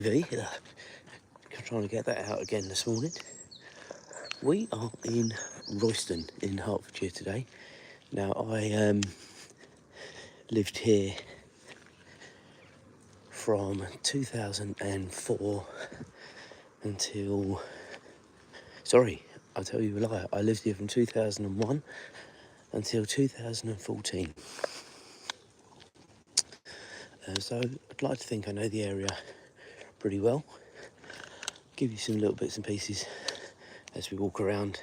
Trying to get that out again this morning. We are in Royston in Hertfordshire today. Now I lived here from 2004 until... Sorry, I'll tell you a lie. I lived here from 2001 until 2014. So I'd like to think I know the area pretty well. Give you some little bits and pieces as we walk around.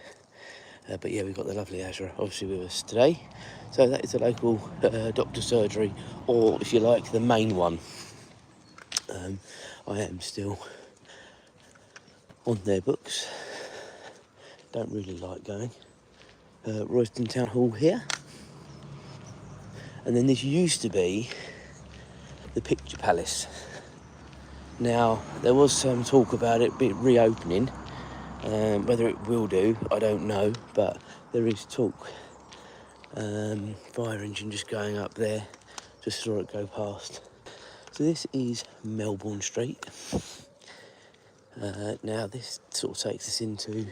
But yeah, we've got the lovely Azra obviously with us today. So that is a local doctor's surgery, or if you like, the main one. I am still on their books. Don't really like going. Royston Town Hall here. And then this used to be the Picture Palace. Now, there was some talk about it reopening. Whether it will do, I don't know, but there is talk. Fire engine just going up there. Just saw it go past. So this is Melbourne Street. Now this sort of takes us into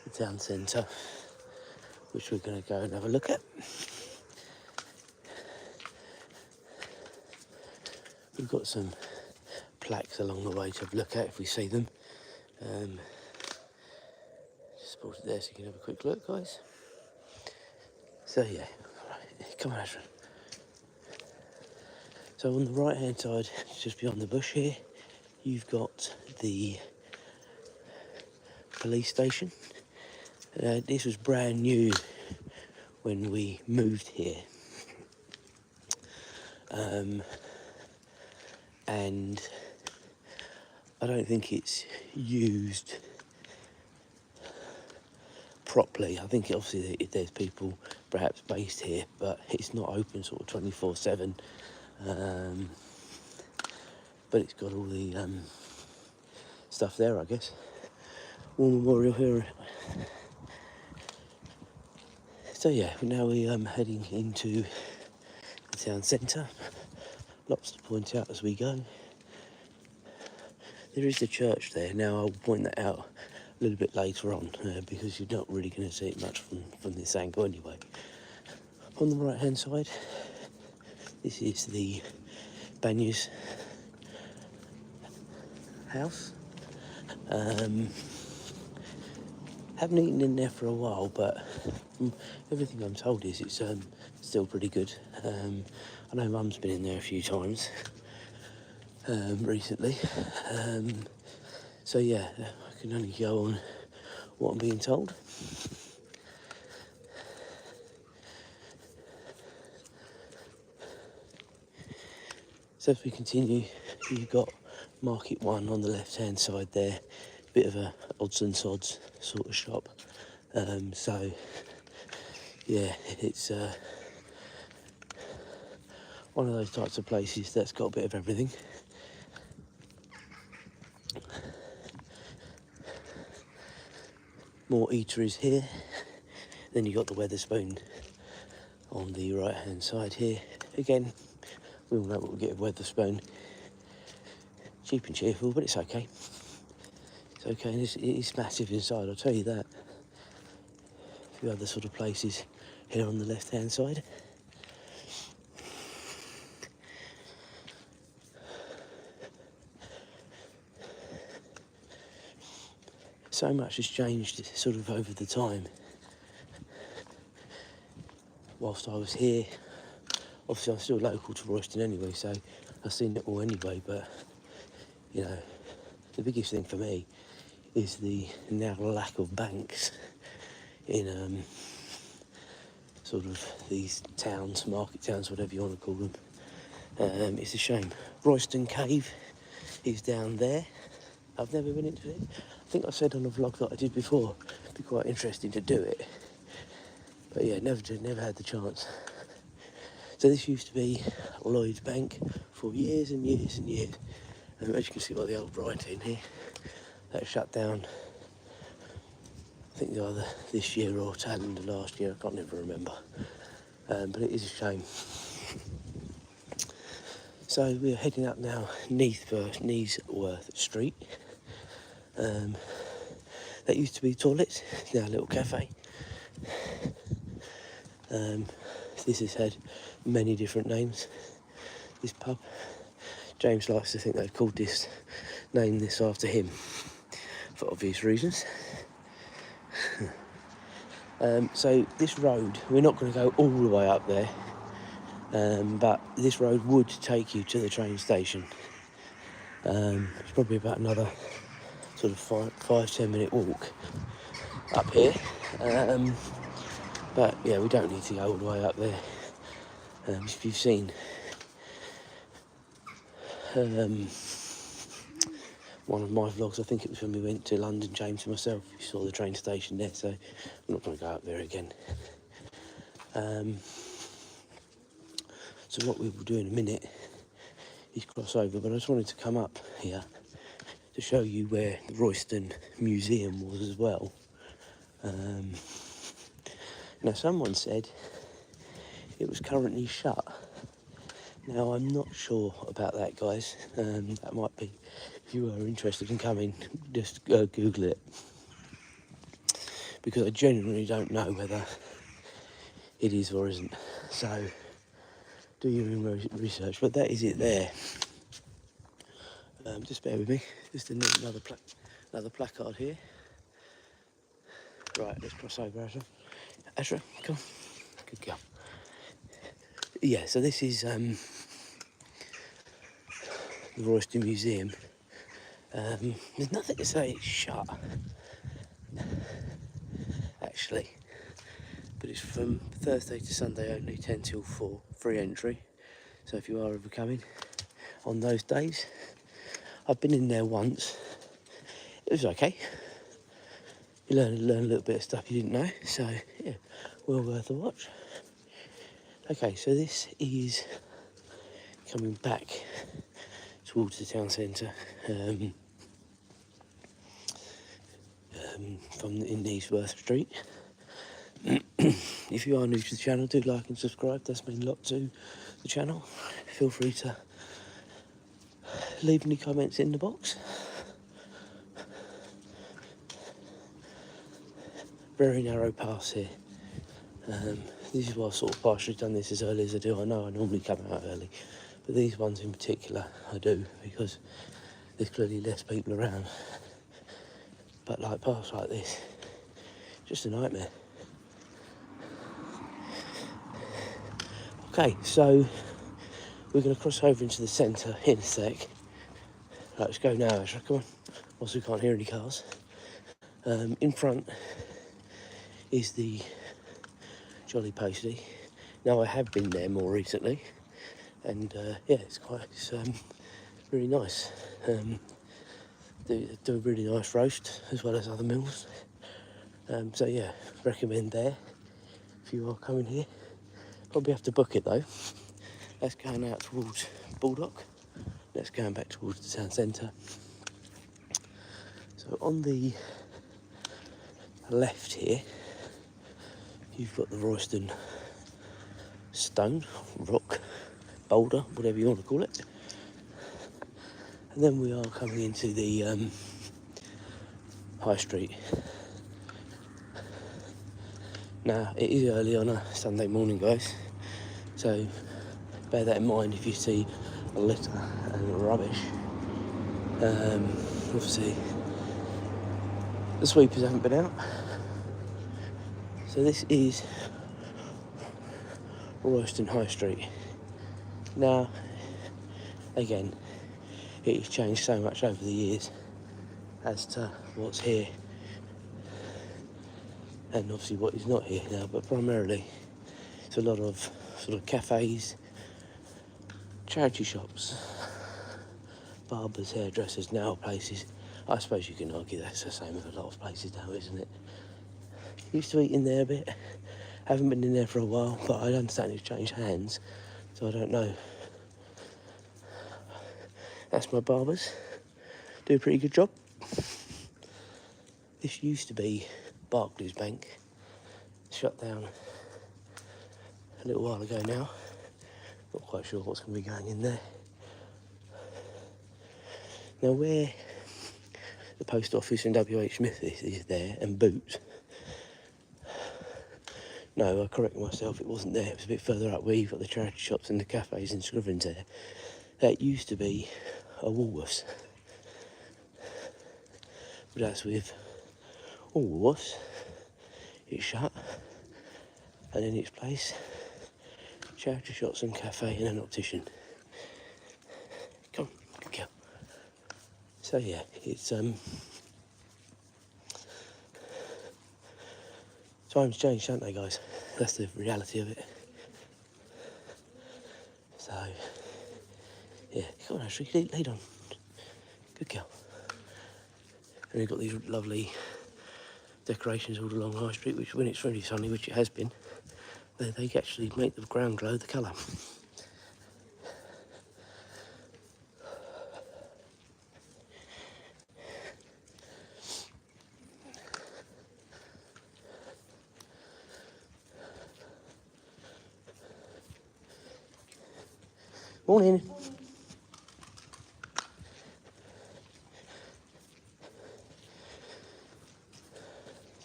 the town centre, which we're going to go and have a look at. We've got some plaques along the way to have a look at if we see them. Just pause it there so you can have a quick look, guys. So yeah, right, come on, Azra. So on the right hand side, just beyond the bush here, you've got the police station. This was brand new when we moved here. And I don't think it's used properly. I think obviously there's people perhaps based here, but it's not open sort of 24/7. But it's got all the stuff there, I guess. War Memorial here. So yeah, now we're heading into the town centre. Lots to point out as we go. There is a church there. Now I'll point that out a little bit later on because you're not really going to see it much from this angle anyway. On the right hand side, this is the Banyas house. Haven't eaten in there for a while, but everything I'm told is it's still pretty good. I know Mum's been in there a few times recently. So yeah, I can only go on what I'm being told. So if we continue, you've got Market 1 on the left hand side there, bit of a odds and sods sort of shop. So yeah, it's one of those types of places that's got a bit of everything. More eateries here. Then you've got the Wetherspoon on the right hand side here. Again, we all know what we get at Wetherspoon. Cheap and cheerful, but it's okay. It's okay, and it is massive inside, I'll tell you that. A few other sort of places here on the left hand side. So much has changed sort of over the time. Whilst I was here, obviously I'm still local to Royston anyway, so I've seen it all anyway, but you know, the biggest thing for me is the now lack of banks in sort of these towns, market towns, whatever you want to call them. It's a shame. Royston Cave is down there. I've never been into it. I think I said on a vlog that I did before, it'd be quite interesting to do it. But yeah, never had the chance. So this used to be Lloyds Bank for years and years and years. And as you can see by the old writing here, that shut down, I think either this year or tail end of last year, I can't ever remember. But it is a shame. So we're heading up now Eastworth Street. That used to be toilets, it's now a little cafe. This has had many different names, this pub. James likes to think they've called this after him, for obvious reasons. So this road, we're not going to go all the way up there, but this road would take you to the train station. It's probably about another sort of 5-10 minute walk up here, but yeah, we don't need to go all the way up there. If you've seen one of my vlogs, I think it was when we went to London, James and myself, you saw the train station there, so I'm not going to go up there again. So what we will do in a minute is cross over, but I just wanted to come up here to show you where the Royston Museum was as well. Now someone said it was currently shut. Now I'm not sure about that, guys. That might be, if you are interested in coming, just Google it, because I genuinely don't know whether it is or isn't. So do your own research, but that is it there. Just bear with me. Just another placard here. Right, let's cross over, Azra. Azra, come. Good girl. Yeah, so this is the Royston Museum. There's nothing to say it's shut, actually, but it's from Thursday to Sunday only, 10 till 4, free entry. So if you are ever coming on those days, I've been in there once. It was okay. You learn a little bit of stuff you didn't know, so yeah, well worth a watch. Okay, so this is coming back towards the town centre from in Eastworth Street. If you are new to the channel, do like and subscribe. Does mean a lot to the channel. Feel free to leave any comments in the box. Very narrow pass here. This is why I've sort of partially done this as early as I do. I know I normally come out early, but these ones in particular I do, because there's clearly less people around. But like paths like this, just a nightmare. Okay, so we're going to cross over into the centre in a sec. Right, let's go now, Azra, come on, whilst we can't hear any cars. In front is the Jolly Posty. Now I have been there more recently, and yeah, it's really nice. Do a really nice roast as well as other meals. So yeah, recommend there if you are coming here. Probably have to book it though. That's going out towards Baldock. That's going back towards the town centre. So on the left here, you've got the Royston stone, rock, boulder, whatever you want to call it. And then we are coming into the High Street. Now, it is early on a Sunday morning, guys, so bear that in mind if you see a litter and rubbish. Obviously, the sweepers haven't been out. So this is Royston High Street. Now, again, it has changed so much over the years as to what's here and obviously what is not here now, but primarily it's a lot of sort of cafes, charity shops, barbers, hairdressers, nail places. I suppose you can argue that's the same with a lot of places now, isn't it? Used to eat in there a bit, haven't been in there for a while, but I understand it's changed hands, so I don't know. That's my barbers, do a pretty good job. This used to be Lloyds Bank, shut down a little while ago now. Not quite sure what's going to be going in there. Now where the post office and WH Smith is there, and Boots, no, I correct myself, it wasn't there, it was a bit further up where you've got the charity shops and the cafes and Scrivens there. That used to be a Woolworths. But as with all Woolworths, it's shut, and in its place, charity shops and cafe and an optician. Come on, good girl. So yeah, it's times change, don't they, guys? That's the reality of it. So yeah, come on, Ashley, lead on. Good girl. And we've got these lovely decorations all along High Street, which when it's really sunny, which it has been, they actually make the ground glow the colour. Morning.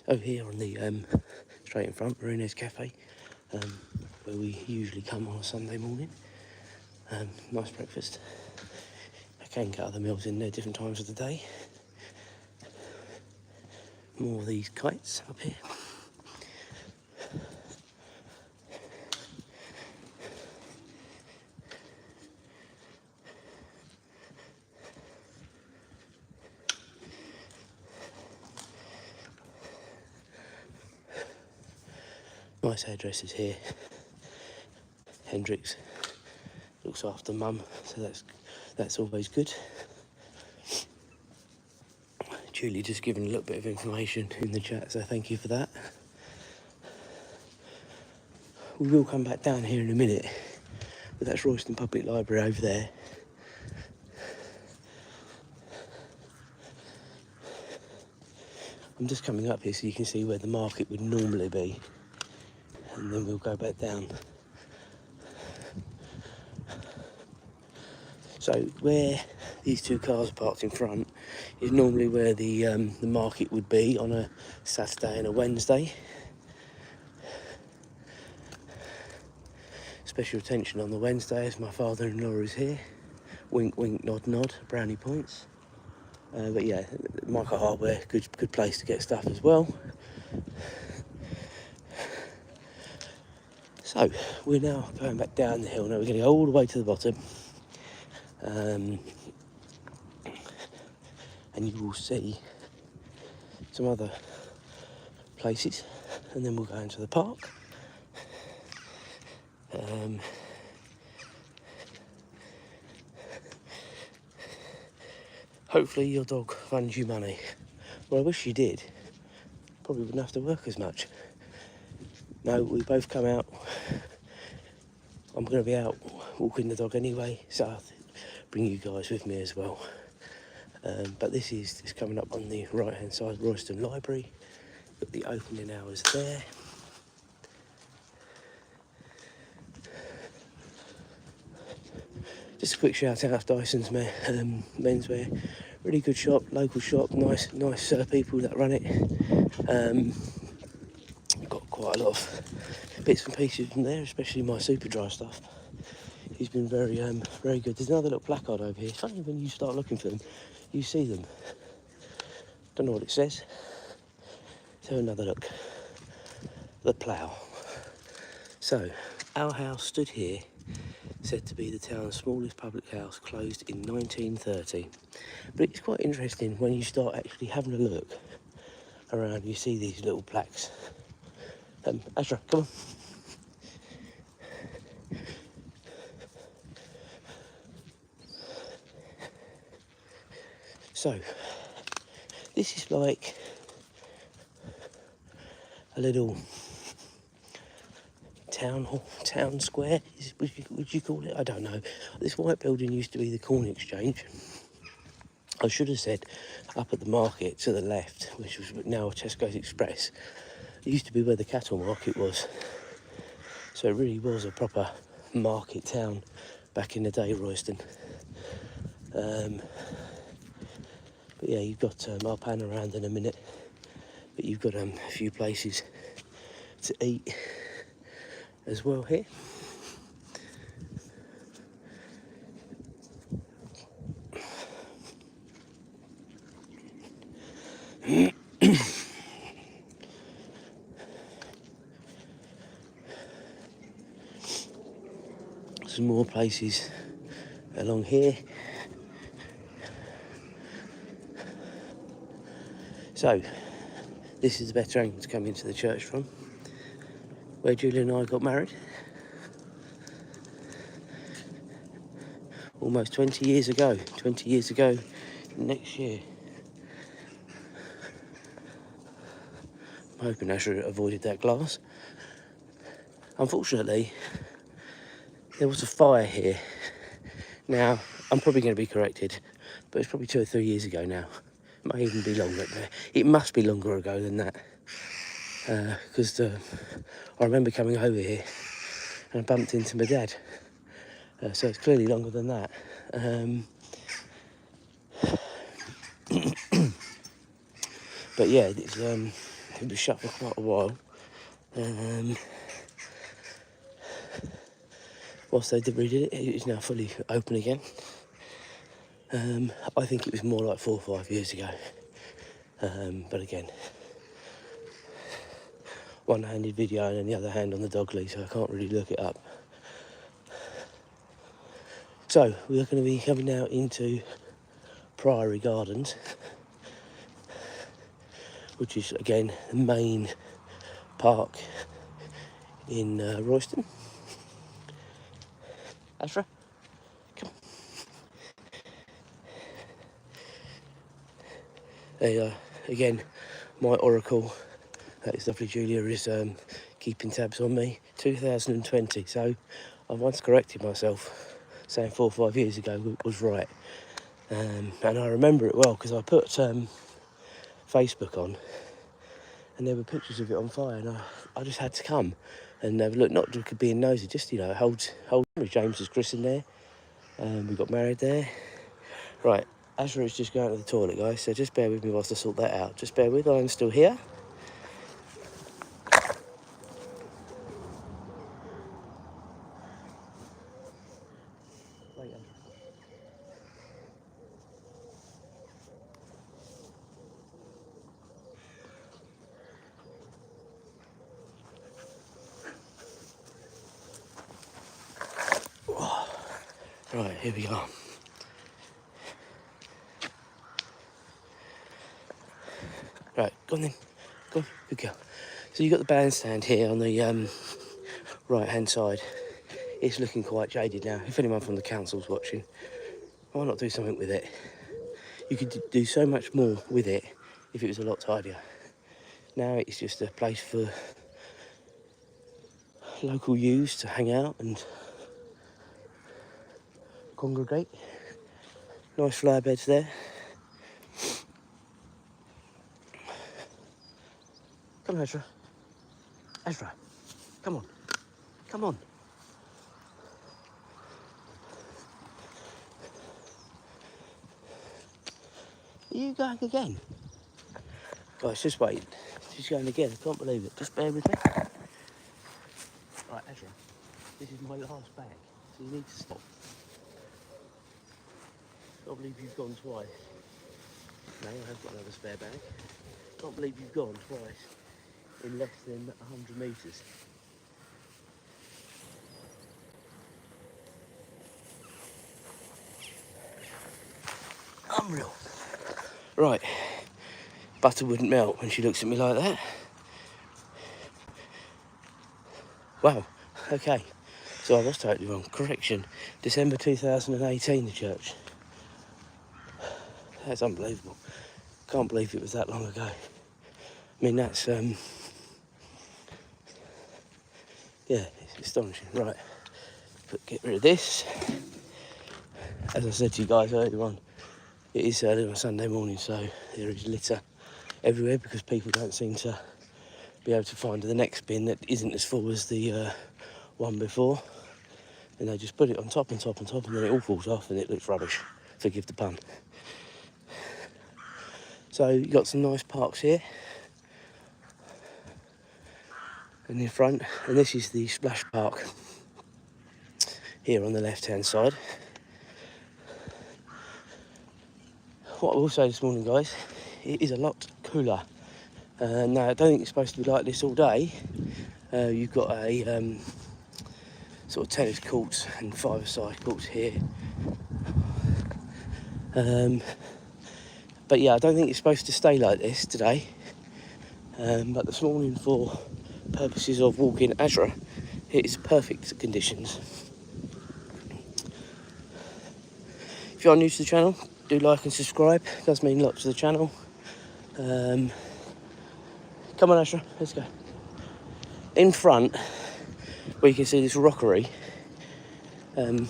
Over here on the straight in front, Marina's Cafe, where we usually come on a Sunday morning. Nice breakfast. I can get other meals in there different times of the day. More of these kites up here. Nice hairdressers here. Hendrix looks after Mum, so that's always good. Julie just giving a little bit of information in the chat, so thank you for that. We will come back down here in a minute, but that's Royston Public Library over there. I'm just coming up here so you can see where the market would normally be, and then we'll go back down. So where these two cars are parked in front is normally where the market would be on a Saturday and a Wednesday. Special attention on the Wednesday as my father-in-law is here. Wink, wink, nod, nod, brownie points. But yeah, Michael Hardware, good place to get stuff as well. So we're now going back down the hill. Now we're going to go all the way to the bottom, and you will see some other places, and then we'll go into the park. Hopefully your dog funds you money. Well, I wish you did. Probably wouldn't have to work as much. No, we both come out. I'm going to be out walking the dog anyway, so I'll bring you guys with me as well. But this is coming up on the right hand side, Royston Library. Got the opening hours there. Just a quick shout out to Dyson's menswear. Really good shop, local shop, nice people that run it. Got quite a lot of bits and pieces from there, especially my super dry stuff. He's been very good. There's another little placard over here. It's funny when you start looking for them, you see them. Don't know what it says. Let's have another look. The Plough. So, our house stood here, said to be the town's smallest public house, closed in 1930. But it's quite interesting when you start actually having a look around, you see these little plaques. Azra, come on. So, this is like a little town square, would you call it? I don't know. This white building used to be the Corn Exchange. I should have said up at the market to the left, which was now Tesco's Express. It used to be where the cattle market was. So it really was a proper market town back in the day, Royston. But yeah, you've got, I'll pan around in a minute, but you've got a few places to eat as well here. Some more places along here. So, this is the better angle to come into the church from, where Julia and I got married. Almost 20 years ago. 20 years ago next year. I'm hoping Azra avoided that glass. Unfortunately, there was a fire here. Now, I'm probably going to be corrected, but it's probably 2 or 3 years ago now. It might even be longer. It must be longer ago than that. Because I remember coming over here and I bumped into my dad. So it's clearly longer than that. But yeah, it was shut for quite a while. Whilst they redid it, it is now fully open again. I think it was more like 4 or 5 years ago. But again, one-handed video and then the other hand on the dog leash, so I can't really look it up. So, we're going to be coming now into Priary Gardens, which is, again, the main park in Royston. Azra, come. There you are. Again, my oracle, that is lovely Julia, is keeping tabs on me. 2020, so I once corrected myself, saying 4 or 5 years ago was right. And I remember it well because I put Facebook on and there were pictures of it on fire, and I just had to come and have a look, not just being nosy, just, you know, hold James was christened there. We got married there. Right, Azra is just going to the toilet, guys, so just bear with me whilst I sort that out. Just bear with, I'm still here. Wait, right, here we are. Right, go on then. Go on, good girl. So you've got the bandstand here on the right-hand side. It's looking quite jaded now. If anyone from the council's watching, why not do something with it? You could do so much more with it if it was a lot tidier. Now it's just a place for local youths to hang out and congregate. Nice flower beds there. Come on, Azra. Azra, come on. Come on. Are you going again? Guys, just wait. She's going again. I can't believe it. Just bear with me. Right, Azra, this is my last bag, so you need to stop. Can't believe you've gone twice. No, I have got another spare bag. Can't believe you've gone twice in less than 100 metres. Unreal. Right, butter wouldn't melt when she looks at me like that. Wow, okay. So I was totally wrong. Correction, December 2018, the church. That's unbelievable. Can't believe it was that long ago. I mean, that's, yeah, it's astonishing. Right, get rid of this. As I said to you guys earlier on, it is early on a Sunday morning, so there is litter everywhere because people don't seem to be able to find the next bin that isn't as full as the one before. And they just put it on top and top and top, and then it all falls off and it looks rubbish. Forgive the pun. So you've got some nice parks here and in front, and this is the splash park here on the left hand side. What I will say this morning, guys, it is a lot cooler. Now I don't think it's supposed to be like this all day. You've got a sort of tennis courts and five-a-side courts here. But yeah, I don't think it's supposed to stay like this today. But this morning, for purposes of walking Azra, it's perfect conditions. If you are new to the channel, do like and subscribe. It does mean lots to the channel. Come on, Azra, let's go. In front, where you can see this rockery, we'll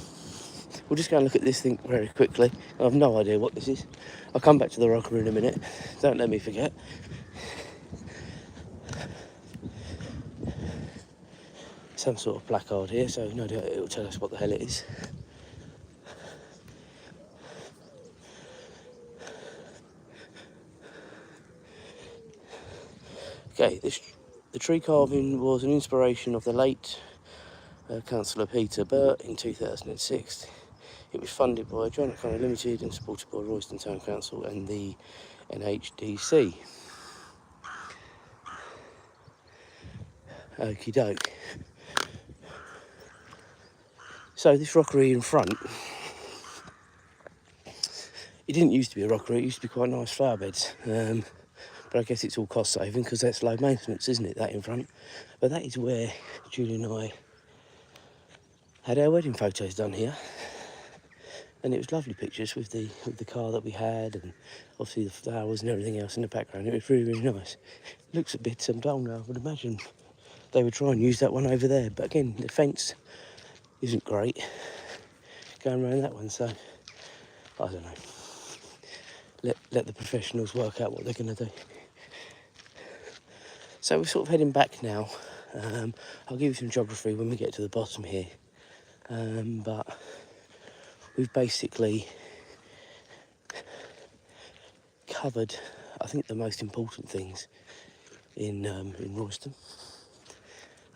just go and look at this thing very quickly. I have no idea what this is. I'll come back to the rockery in a minute. Don't let me forget. Some sort of placard here, so no doubt it'll tell us what the hell it is. Okay, the tree carving was an inspiration of the late Councillor Peter Burt in 2006. It was funded by John O'Connor Limited and supported by Royston Town Council and the NHDC. Okie doke. So this rockery in front, it didn't used to be a rockery, it used to be quite nice flower beds. But I guess it's all cost saving because that's low maintenance, isn't it, that in front? But that is where Julie and I had our wedding photos done here. And it was lovely pictures with the car that we had, and obviously the flowers and everything else in the background. It was really, really nice. It looks a bit dull now. I would imagine they would try and use that one over there. But again, the fence isn't great going around that one, so I don't know. Let the professionals work out what they're going to do. So we're sort of heading back now. I'll give you some geography when we get to the bottom here. But we've basically covered, I think, the most important things in Royston.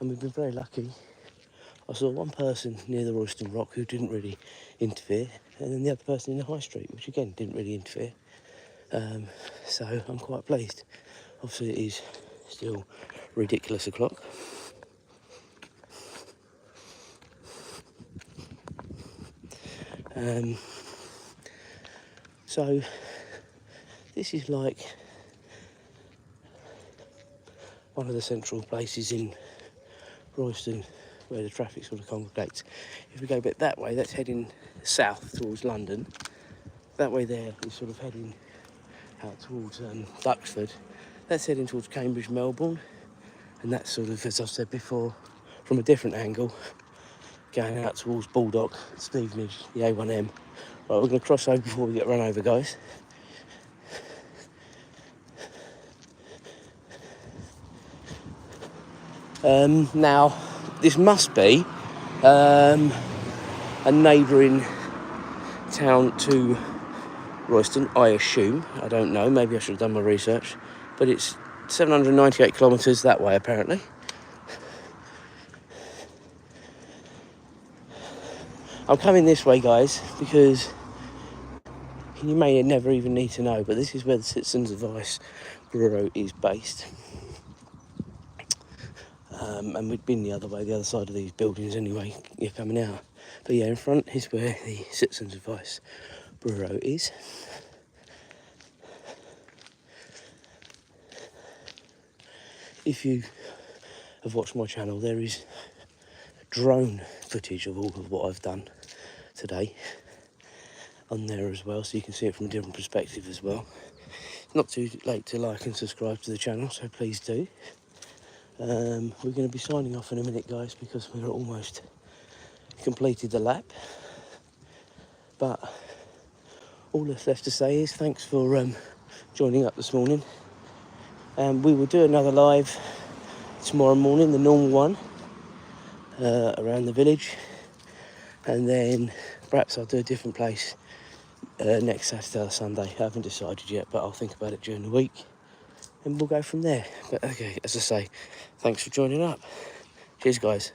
And we've been very lucky. I saw one person near the Royston Rock who didn't really interfere, and then the other person in the High Street, which again didn't really interfere. So I'm quite pleased. Obviously it is still ridiculous o'clock. So this is like one of the central places in Royston where the traffic sort of congregates. If we go a bit that way, that's heading south towards London. That way there is sort of heading out towards Duxford. That's heading towards Cambridge, Melbourne, and that's sort of, as I've said before, from a different angle, going out towards Baldock, Stevenage, the A1M. Right, we're going to cross over before we get run over, guys. Now, this must be a neighbouring town to Royston, I assume. I don't know, maybe I should have done my research. But it's 798 kilometres that way, apparently. I'm coming this way, guys, because you may never even need to know, but this is where the Citizens Advice Bureau is based. And we'd been the other way, the other side of these buildings anyway, you're coming out. But yeah, in front is where the Citizens Advice Bureau is. If you have watched my channel, there is drone footage of all of what I've done today on there as well, so you can see it from a different perspective as well. It's not too late to like and subscribe to the channel, so please do. We're going to be signing off in a minute, guys, because we're almost completed the lap. But all that's left to say is thanks for joining up this morning. We will do another live tomorrow morning, the normal one, around the village, and then perhaps I'll do a different place next Saturday or Sunday. I haven't decided yet, but I'll think about it during the week and we'll go from there. But okay, as I say, thanks for joining up. Cheers, guys.